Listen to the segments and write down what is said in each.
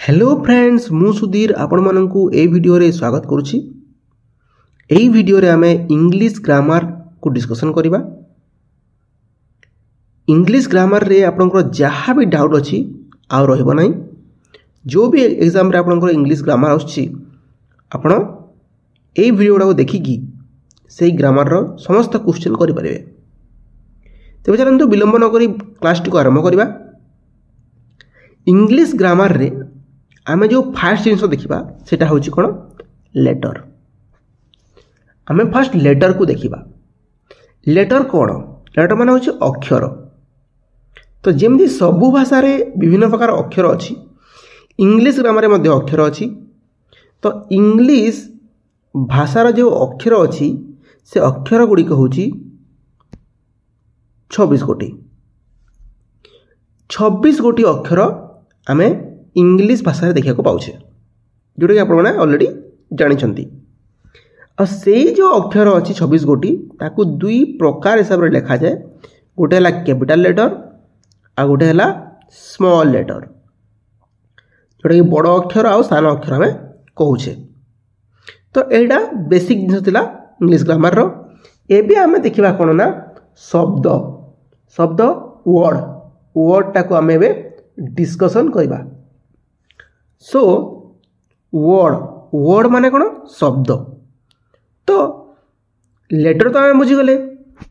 Hello friends मु सुधीर आपण मानकु ए video रे स्वागत करुछि। एई वीडियो रे आमे इंग्लिश ग्रामर को डिस्कशन करिबा। इंग्लिश ग्रामर रे आपनकर जहाँ भी डाउट अछि आ रहइबो नै। जो भी एग्जाम रे आपनकर इंग्लिश ग्रामर आछि आपण एई वीडियो को देखिकी सेई ग्रामर रो समस्त क्वेश्चन करि परिबे। तबे चलंतु विलंब न करी क्लास टी को आरंभ करिबा। इंग्लिश ग्रामर रे आमे जो फास्ट जिनस देखिबा सेटा होची कोन लेटर। आमे फास्ट लेटर को देखिबा। लेटर कोन? लेटर माने होची अक्षर। तो जेमदी सबु भाषा रे विभिन्न प्रकार अक्षर अछि, इंग्लिश ग्रामर रे मध्ये अक्षर अछि। तो इंग्लिश भाषार जो अक्षर अछि से अक्षर गुडी को होची 26 गोटी। 26 गोटी अक्षर आमे इंग्लिश भाषा देखा पाचे, जोटा कि आपने ऑलरेडी जानी। और से जो अक्षर अच्छी 26 गोटी ताकू दुई प्रकार हिसाब से लिखा जाए। गोटे है कैपिटल लेटर आ गोटे है स्मॉल लेटर, जोटा कि बड़ अक्षर आ सान अक्षर आम कहे। तो यहाँ बेसिक जिन था इंग्लिश ग्रामर रो। एबे आम देखा कौन ना शब्द शब्द वर्ड वर्ड टाको आम ए डिस्कसन करवा। सो वर्ड वर्ड माने कौन शब्द। तो लेटर तो आम बुझीगले।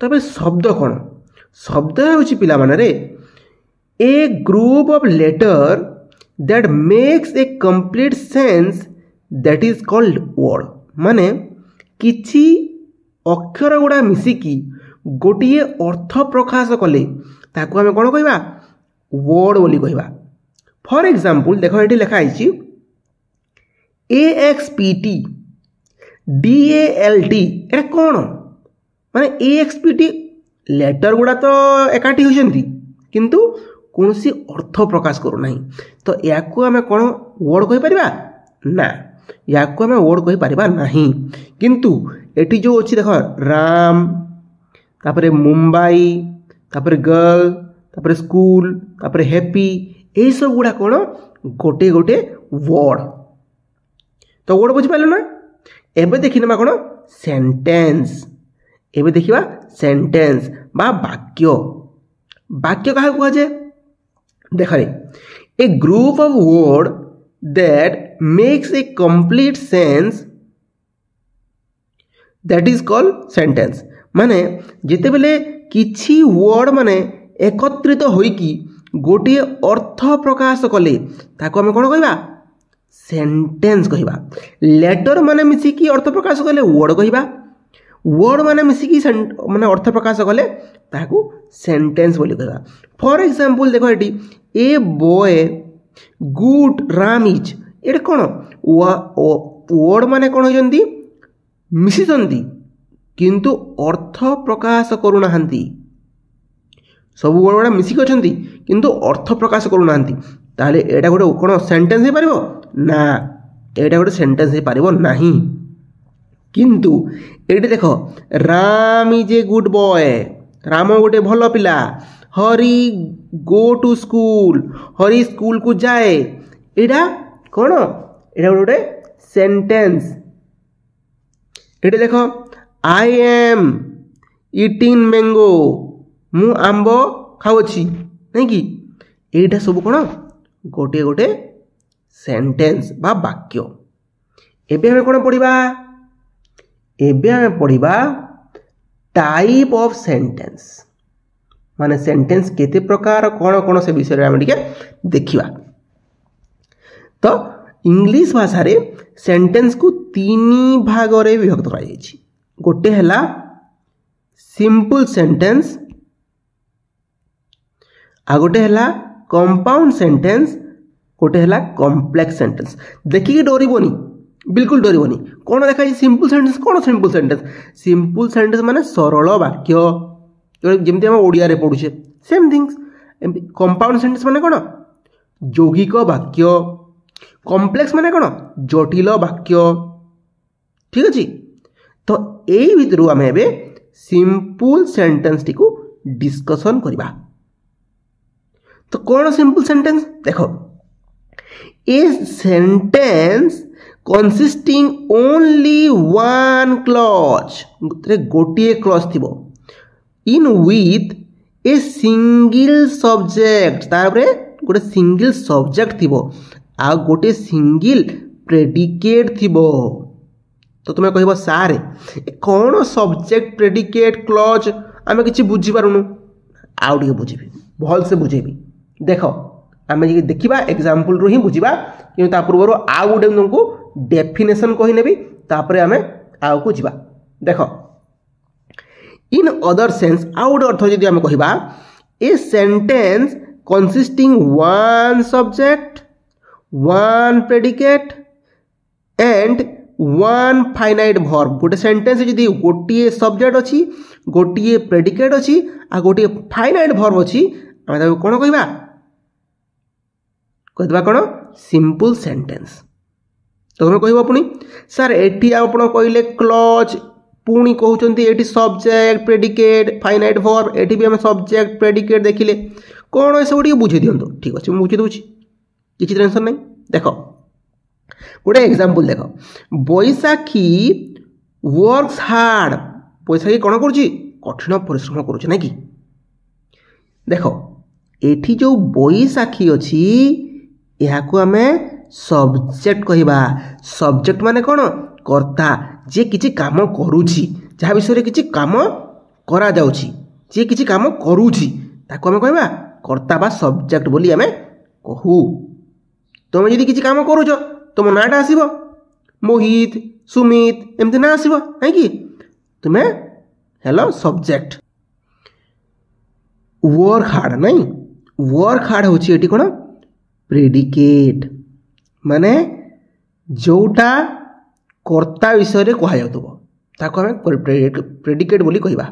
तबे शब्द कौन? शब्द होची पिला माने रे a group of letter that makes a complete sense that is called word. माने किछि अक्षर गुड़ा मिसिकी गोटिए अर्थ प्रकाश कले ताको आम कौन कहवा वर्ड बोली कहवा। फॉर एग्जांपल देखो ये लिखा है AXPT DALT। ये कौन माने AXPT लेटर गुड़ा तो एकाठी होती किंतु कौन सी अर्थ प्रकाश करू नहीं। तो या आम कौन वर्ड कहि परिबा ना, या आम वर्ड कहि परिबा नहीं। किंतु एटी जो अच्छी देख राम तापरे मुंबई तापरे गर्ल तापरे स्कूल तापरे हैप्पी यही सब गुड़ा कौन गोटे गोटे वर्ड। तो वर्ड बुझी पारे ना। एबे देखिना कौन सेंटेंस। एबे देखिबा सेंटेंस बा वाक्य। वाक्य कहा कह जाए देख रे a group of word that makes a complete sense that is called sentence. माने जिते बेले किछि वर्ड माने एकत्रित होइकी गोटे अर्थ प्रकाश कले ताको आम कौन कहवा सेंटेंस कहवा। लेटर माने मिसिकी अर्थ प्रकाश कले वर्ड कहवा। वर्ड माने मिसिकी माने अर्थ प्रकाश कले ताको सेंटेंस बोली कहवा। फॉर एग्जांपल देखो eighty a boy good Ram is. एटा कौन वर्ड माने कौन होजंती मिसिजंती किंतु अर्थ प्रकाश करूना। सब वर्ड गुड़ा मिसिक अच्छी किंतु अर्थ प्रकाश करूना। ताले एटा गोटे कौन सेंटेंस हो पारिबो ना, एटा गोटे सेंटेंस हो पारिबो नहीं। किंतु एटी देखो Ram is a good boy, Ram गोटे भल पिला। Hari go to school, Hari school को जाए। एटा कौन एटा गोटे सेंटेंस। एटी देखो आई एम इटिंग मैंगो, मु आंब खाऊँगी नहीं कि एटा सब कौन गोटे गोटे सेंटेंस बा वाक्य। एबे हमें कौन पढ़िबा? एबे हमें पढ़िबा टाइप ऑफ सेंटेंस। माने सेंटेंस केते प्रकार कौन कौन से विषय रे हम टिके देखिबा। तो इंग्लिश भाषा रे सेंटेंस को तीन भाग रे विभक्त करा जायछि। गोटे हला सिंपल सेंटेंस, आ गोटे है कंपाउंड सेंटेंस, गोटे है कॉम्प्लेक्स सेंटेंस। देखिए डरबनी, बिल्कुल डरबनी। कौन देखा सिंपल सेंटेंस? कौन सिंपल सेंटेंस? सिंपल सेंटेंस माने सरल वाक्य जमती आम ओडिया रे पढ़ुछे सेम थिंग्स। कंपाउंड सेंटेंस माने कौन यौगिक वाक्य। कॉम्प्लेक्स माने कौन जटिल वाक्य। ठीक अच्छे। तो यही भितर आम ए सिंपल सेंटेंस टी को डिस्कसन करवा। तो कौन सिंपल सेंटेंस? देखो a sentence consisting only one clause गोटे क्लज थी in with a single subject तारे गोटे सिंगल सब्जेक्ट थी आ गोटे सिंगल प्रेडिकेट थी तो तुम्हें कह सारे कौन सब्जेक्ट प्रेडिकेट क्लज आम कि बुझीपारुनु आउ टे बुझी भल से बुझेबी देख आम देखा एग्जाम्पल रू ही बुझा कि पूर्व आउ गोटे तुमको डेफिनेशन कहीनेबी तापर आम आउ को जीवा देख इन अदर सेंस आउ गोटे अर्थ जदि आम कहबा a sentence consisting one subject one predicate and one finite verb गोटे सेंटेंस जदि गोटे सब्जेक्ट अच्छी गोटे प्रेडिकेट अच्छी आ गोटे फाइनाइट वर्ब अच्छी आम ताको कौन कहबा कहदेबा कौन सिंपल सेंटेंस तो तुम कह पुणी सर एटी आप कहले क्लज पुणी कहते ये subject predicate finite verb eighty भी आम सब्जेक्ट प्रेडिकेट देखिले कौन ये सब बुझे दिंतु ठीक अच्छे मुझे बुझे दूसरी किसी टेंशन नहीं देख गोटे एग्जाम्पल देख बैशाखी वर्क्स हार्ड बैशाखी कौन करुच्ची कठिन परिश्रम करुच्ची ना कि देख एठी जो बैशाखी अच्छी यहाँ आम सब्जेक्ट कहवा सब्जेक्ट माने कौन कर्ता जे किछि काम करुछि जहाँ विषय किछि काम करा जाउछि जे किछि काम करुछि ताको आम कहवा कर्ता बा सब्जेक्ट बोली आमे कहू तुम यदि किछि काम करुछ तुम नाटा आसीबो मोहित सुमित एमती ना आसीबो है कि तुम्हें हेलो सब्जेक्ट वर्क हार्ड नहीं वर्क हार्ड होछि एटी कोन प्रेडिकेट माने जोटा कर्ता विषय कह जाऊ प्रेडिकेट बोली कहबा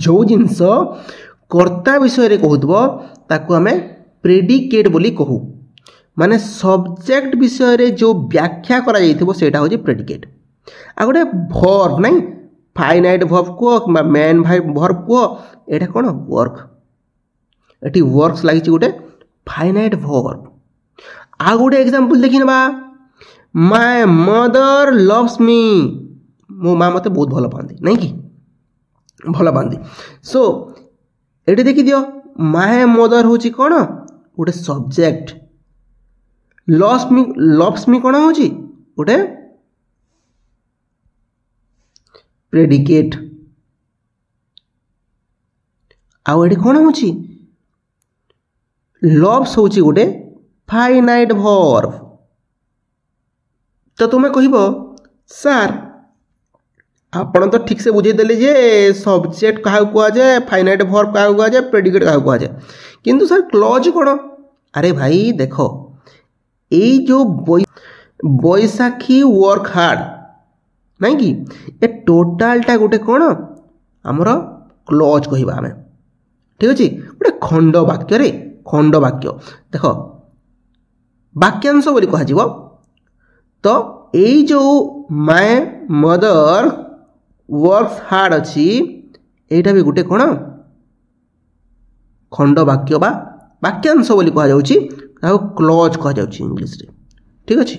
जो जिनस कर्ता विषय कहूथबो ताको आमे प्रेडिकेट बोली कहू माने सब्जेक्ट विषय रे जो व्याख्या करा जाइथिबो सेटा होची प्रेडिकेट आ गोटे वर्ब नहीं फाइनाइट वर्ब को मेन वर्ब को एटा कोन वर्क एटी वर्क्स लागिची गोटे फाइनाइट वर्ब आ गोटे एग्जाम्पल देखी ना माय मदर लव्स मी मो माँ मत बहुत भल पाती नहीं कि भल पाती सो ये देखी दियो माय मदर हूँ कौन गोटे सब्जेक्ट लव्स मी कौन हूँ गोटे प्रेडिकेट आउ ये कौन हूँ लव्स हूँ गोटे फाइनाइट वर्ब तो तुम्हें कहब सार आपण तो ठीक से बुझेदेले जे सब्जेक्ट क्या कह जाए फाइनाइट वर्ब क्या कह जाए प्रेडिकेट क्या कह जाए किंतु सर क्लज कौन अरे भाई देख यही जो बैशाखी वर्क हार्ड नहीं कि ए टोटालटा गोटे कौन आमर क्लज कहवा आम ठीक अच्छे गोटे खंड वाक्य रे खंड वाक्य देख वाक्यांश बोली कह तो यही जो माय मदर वर्क्स हार्ड अच्छी एटा भी गोटे कौन खंड वाक्य बा वाक्यांश बोली कह जाउची क्लज कह जाउची इंग्लिश रे ठीक अच्छे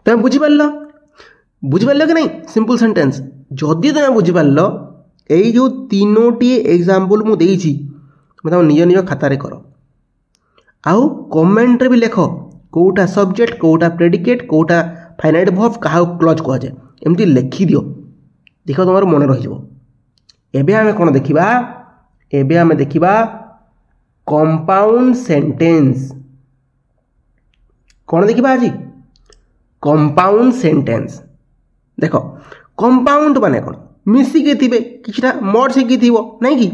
तुम बुझिपार कि नहीं सिंपल सेंटेंस जदि तुम बुझिपार यही जो तीनोटी एग्जाम्पल मु देइछि तुम निज निज खातार कर आउ कमेंट रे भी लेख कोटा सब्जेक्ट कोटा प्रेडिकेट कोटा फाइनाइट वर्ब क्या क्लज कह जाए एमती लिखि दियो देख तुम मन रही एबे आमे कौन देखिबा एबे आमे देखिबा कंपाउंड सेंटेंस कौन देखिबा आज कंपाउंड सेंटेंस देख कंपाउंड माने कौन मिसिके थिबे किछटा मड सिकी थिबो नहीं कि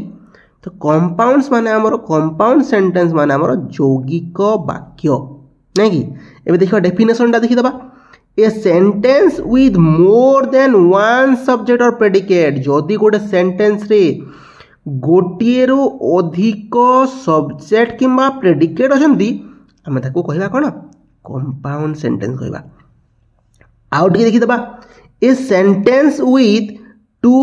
तो कंपाउंड्स माने हमर कंपाउंड सेंटेंस माने हमर यौगिक वाक्य नहीं कि एबे देखिबा डेफिनेशन टा देखि दबा a sentence with more than one subject और प्रेडिकेट जदि गोटे सेंटेंस रे गोटिए रु अधिक सब्जेक्ट किंबा प्रेडिकेट अछंती आमे ताको कहबा कोन कंपाउंड सेंटेंस कहबा आउ टिके देखि दबा a sentence with two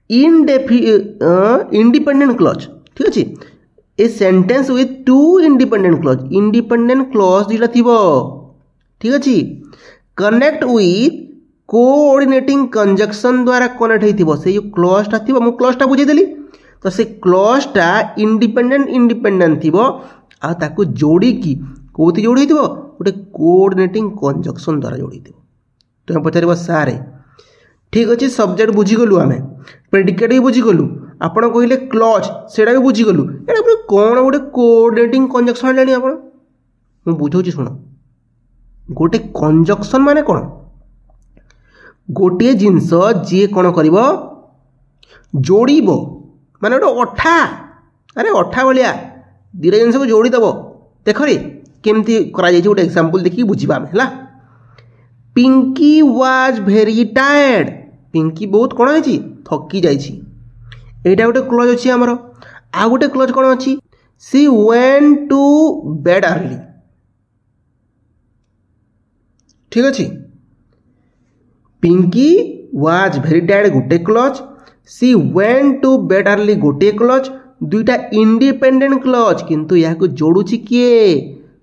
independent clause ठीक अच्छे a sentence with two independent clause दुईटा थी ठीक अच्छे कनेक्ट विथ कोऑर्डिनेटिंग कंजक्शन द्वारा कनेक्ट होती जो क्लॉजटा थी मुझे क्लॉजटा बुझेदेली तो से क्लॉजटा इंडिपेंडेंट थी आकु जोड़ी कौटी जोड़ी गोटे कोऑर्डिनेटिंग कंजक्शन द्वारा जोड़ी तुम पचार सारे ठीक अच्छे सब्जेक्ट बुझीगलु आम प्रेडिकेट भी बुझीगलु आप कहले क्लॉज से भी बुझीगलु ये कौन गोटे कोऑर्डिनेटिंग कंजक्शन है आप बुझाऊँ शुण गोटे कंजक्शन माने कौन गोटे जिनस जी कौन कर जोड़ माने गोटे अठा अरे अठा भाया दुईटा जिनस को जोड़ीदेव देख रे केमती गोटे एग्जांपल देखिए बुझा है Pinky was very tired Pinky बहुत कौन है थकी जाइए गोटे क्लॉज अच्छी आमर आ गोटे क्लॉज कौन अच्छी she went to bed early ठीक अच्छे पिंकी वाज भेरी टायर्ड गोटे clause she went to bed early गोटे क्लॉज दुईटा इंडिपेंडेंट क्लॉज किंतु या जोड़ुची किए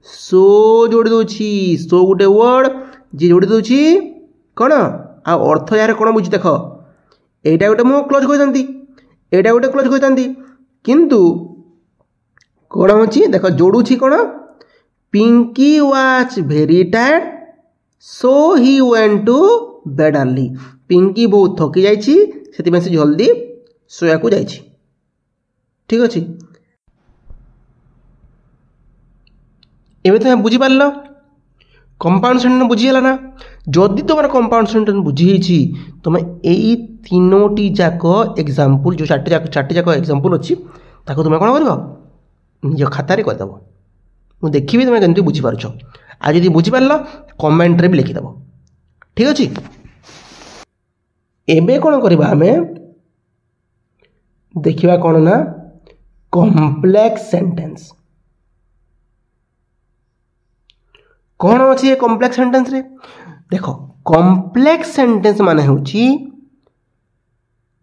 सो जोड़ी दूची सो गोटे वर्ड जी जोड़ी दूची कौन आ अर्थ यार कौन बुझी देख एटा गोटे मो क्लॉज कहते एटा गोटे क्लॉज कहते किंतु कौन होची देख जोड़ुची कौन Pinky was very tired so he went to bed early Pinky बहुत थकी जाइए से जल्दी सोया को जाइए ठीक अच्छे एवं तुम बुझीपार कंपाउंड सेंटेंस बुझीगला ना जदि तुम कंपाउंड सेंटेंस बुझी तुम यही तीनोटी जाक एग्जांपल जो चार्टी जाक एग्जांपल अच्छी ताको तुम कौन कर निज खातार करदेव मुझे देखी तुम केमती बुझीपार आज जब बुझीपार कमेंट रे भी लिखिदेव ठीक अच्छे एबे कौन करवा आम देखा कौन ना कॉम्प्लेक्स सेंटेंस कौन अच्छी ये कॉम्प्लेक्स सेंटेंस रे देख कॉम्प्लेक्स सेंटेंस माने होची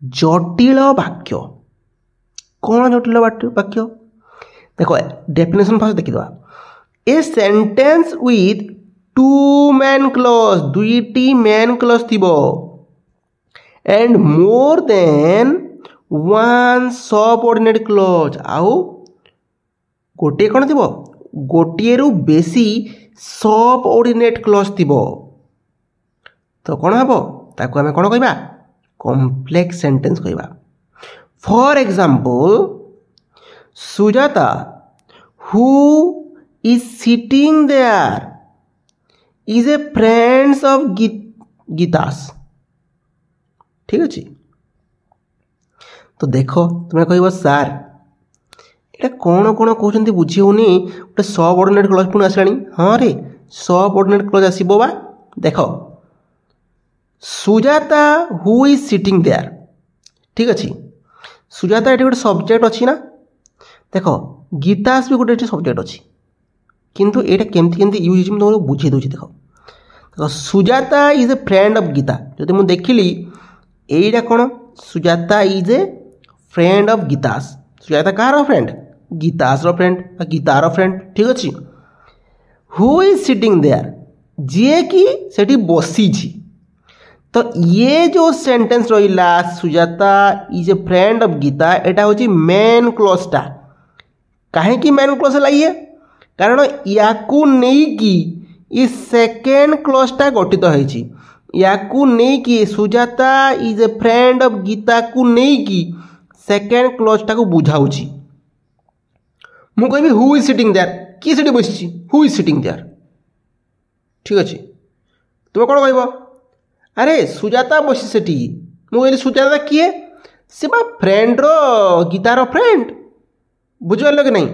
जटिल वाक्य कौन जटिल वाक्य देखो डेफिनेशन फास्ट देखिदवा a sentence with two main clause दुईटी मैन क्लॉज थिबो and more than one subordinate clause आउ गोटे कौन थी गोटे रु बेसी सबऑर्डिनेट क्लॉज थी तो कौन हम ताको आम कौन कहबा कॉम्प्लेक्स सेंटेंस कहबा for example Sujata who is sitting there is a friends of Gita's ठीक अच्छे तो देख तुम्हें कह सार ये कौन कौन कहते बुझी होनी गोटे सबऑर्डिनेट क्लॉज पुणी आसलानी हाँ रे सबऑर्डिनेट क्लॉज आसब बा देख Sujata who is sitting there ठीक अच्छे सुजाता ये गोटे सब्जेक्ट अच्छी ना देख गीतास भी गोटे सब्जेक्ट अच्छी किंतु ये केमती केमती यूज हो तुमको बुझे दूसरी देख देख Sujata is a friend of Gita जो मुझे देखिली यहीटा कौन Sujata is a friend of Gita's Sujata कहार फ्रेंड गीतास फ्रेंड गीतार फ्रेंड ठीक अच्छे हु इज सिटिंग देयर जी कि सेठी बसी तो ये जो सेंटेंस रहा Sujata is a friend of Gita एटा होची मेन क्लॉजटा कहीं मेन क्लॉज है ये कारण याकू नहीं कि ये सेकेंड क्लॉजटा गठित होइछि याकू नहीं कि Sujata is a friend of Gita को नहीं कि सेकेंड क्लॉजटा को बुझाऊछि मु कहबी हु इज सिटिंग देयर किए सेठी बसिछि हु इज सिटिंग देयर ठीक अच्छे तुम कौन कह अरे सुजाता बसी सेठी मु कहली सुजाता किए से बा फ्रेंड रो गीतार फ्रेंड बुझल कि नहीं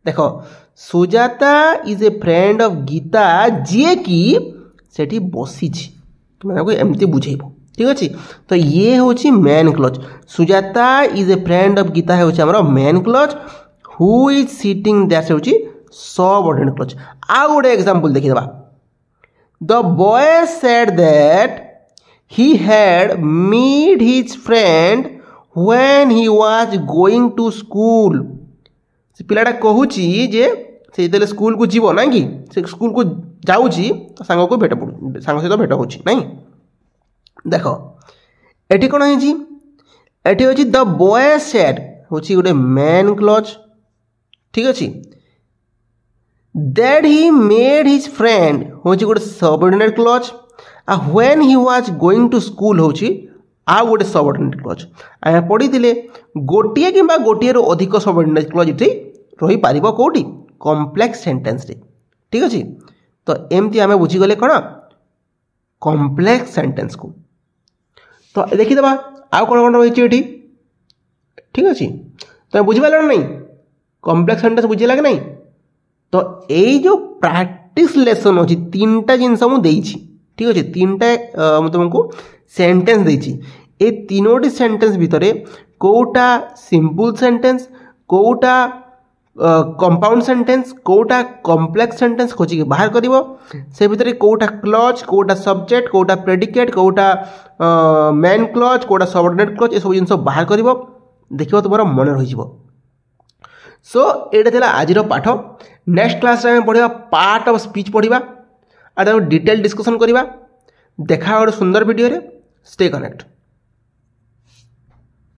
देख Sujata is a friend of Gita जी कि सेठी बसी तुम एमती बुझेब ठीक अच्छे तो ये हूँ main clause Sujata is a friend of Gita है main clause who is sitting that हूँ सबऑर्डिनेट क्लॉज आ गोटे एग्जांपल देखिदेबा the boy said that he had met his friend when he was going to school से पिलाटा कहूँ जे से जो स्कूल को जीव ना कि से स्कूल को जाऊँगी तो सांग को भेट सांग सहित भेट हो देख एटी कौन है द बॉय सेड हूँ गोटे मेन क्लज ठीक अच्छे that he made his friend हूँ गोटे सबऑर्डिनेट क्लज आ when he was going to school हूँ आ गोटे सबऑर्डिनेट क्लज आम पढ़ी गोटे कि गोटे अधिक सबऑर्डिनेट क्लज ये रही पार कौटी कॉम्प्लेक्स सेंटेंस रे ठीक अच्छे तो एमती आम बुझीगले कौन कॉम्प्लेक्स सेंटेंस को तो देखीदे आउ कौन कौन रही है ठीक अच्छे तो बुझीपार नहीं कॉम्प्लेक्स सेंटेंस बुझेगा कि नहीं तो यही जो प्रैक्टिस लेसन अच्छी 3टा जिनस मुझे ठीक अच्छे 3टा तुमको सेंटेंस देती ए 3टी सेंटेंस भितर कोटा सिंपल सेंटेंस कोटा कंपाउंड सेंटेंस कोटा कॉम्प्लेक्स सेंटेंस खोजिक बाहर कर से भितर कोटा क्लज कोटा सब्जेक्ट कोटा प्रेडिकेट कोटा मेन क्लज कोटा सबऑर्डिनेट क्लज ये सब जिन बाहर कर देखो तुम मन रही सो ये आज पाठ नेक्स्ट क्लास में पढ़ा पार्ट ऑफ स्पीच पढ़ा और डिटेल डिस्कशन करवा देखा गोटे सुंदर वीडियो रे स्टे कनेक्ट।